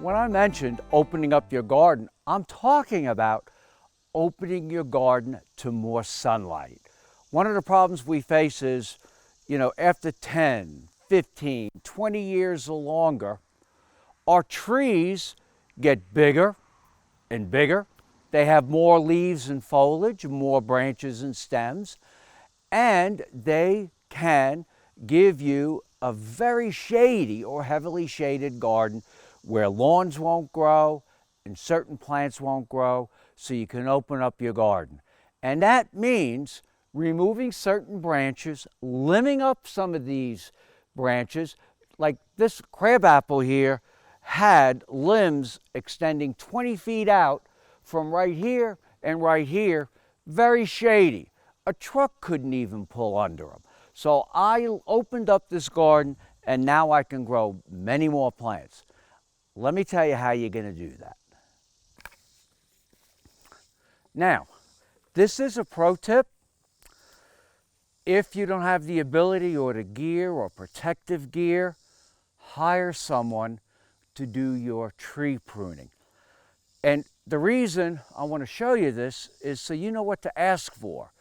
When I mentioned opening up your garden, I'm talking about opening your garden to more sunlight. One of the problems we face is, after 10, 15, 20 years or longer, our trees get bigger and bigger. They have more leaves and foliage, more branches and stems, and they can give you a very shady or heavily shaded garden where lawns won't grow and certain plants won't grow, so you can open up your garden. And that means removing certain branches, limbing up some of these branches. Like this crabapple here had limbs extending 20 feet out from right here and right here, very shady. A truck couldn't even pull under them. So I opened up this garden and now I can grow many more plants. Let me tell you how you're going to do that. Now, this is a pro tip. If you don't have the ability or the gear or protective gear, hire someone to do your tree pruning. And the reason I want to show you this is so you know what to ask for.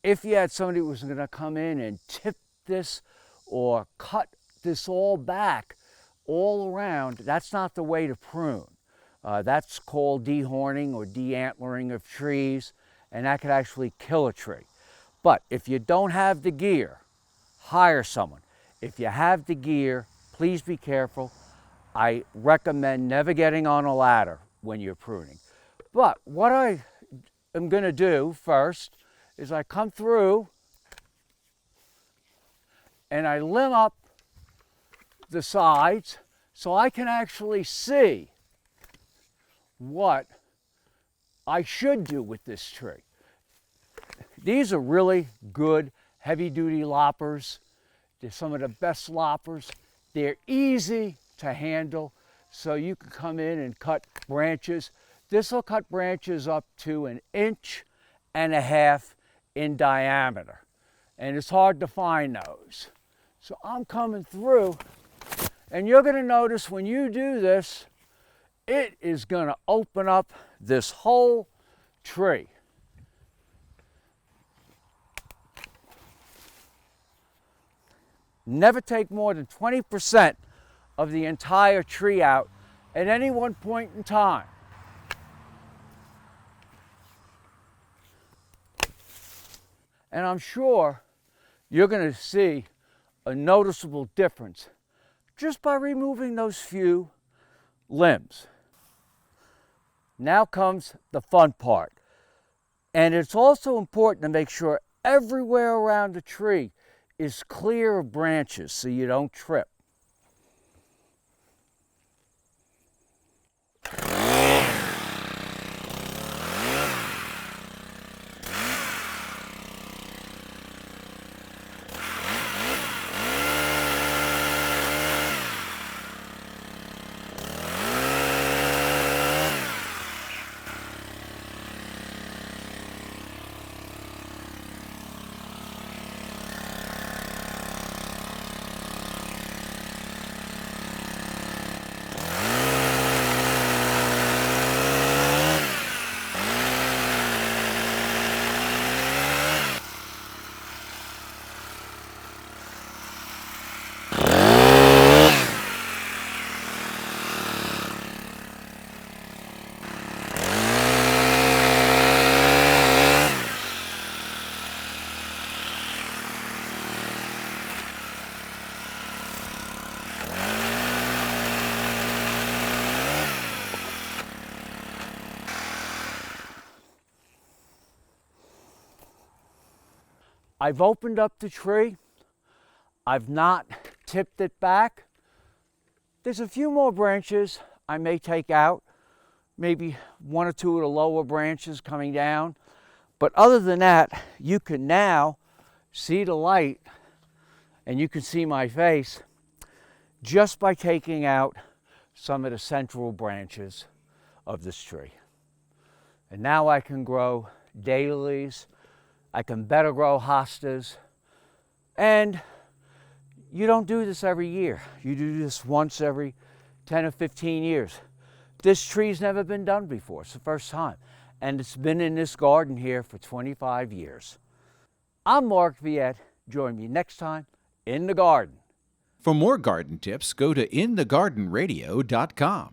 If you had somebody who was going to come in and tip this or cut this all back, all around, that's not the way to prune. That's called dehorning or de-antlering of trees, and that could actually kill a tree. But if you don't have the gear, hire someone. If you have the gear, please be careful. I recommend never getting on a ladder when you're pruning. But what I am going to do first is I come through and I limb up the sides so I can actually see what I should do with this tree. These are really good heavy-duty loppers. They're some of the best loppers. They're easy to handle, so you can come in and cut branches. This will cut branches up to 1.5 inches in diameter, and it's hard to find those. So I'm coming through, and you're going to notice when you do this, it is going to open up this whole tree. Never take more than 20% of the entire tree out at any one point in time. And I'm sure you're going to see a noticeable difference just by removing those few limbs. Now comes the fun part. And it's also important to make sure everywhere around the tree is clear of branches so you don't trip. I've opened up the tree. I've not tipped it back. There's a few more branches I may take out, maybe 1 or 2 of the lower branches coming down. But other than that, you can now see the light and you can see my face just by taking out some of the central branches of this tree. And now I can grow daylilies. I can better grow hostas. And you don't do this every year. You do this once every 10 or 15 years. This tree's never been done before. It's the first time. And it's been in this garden here for 25 years. I'm Mark Viette. Join me next time in the garden. For more garden tips, go to inthegardenradio.com.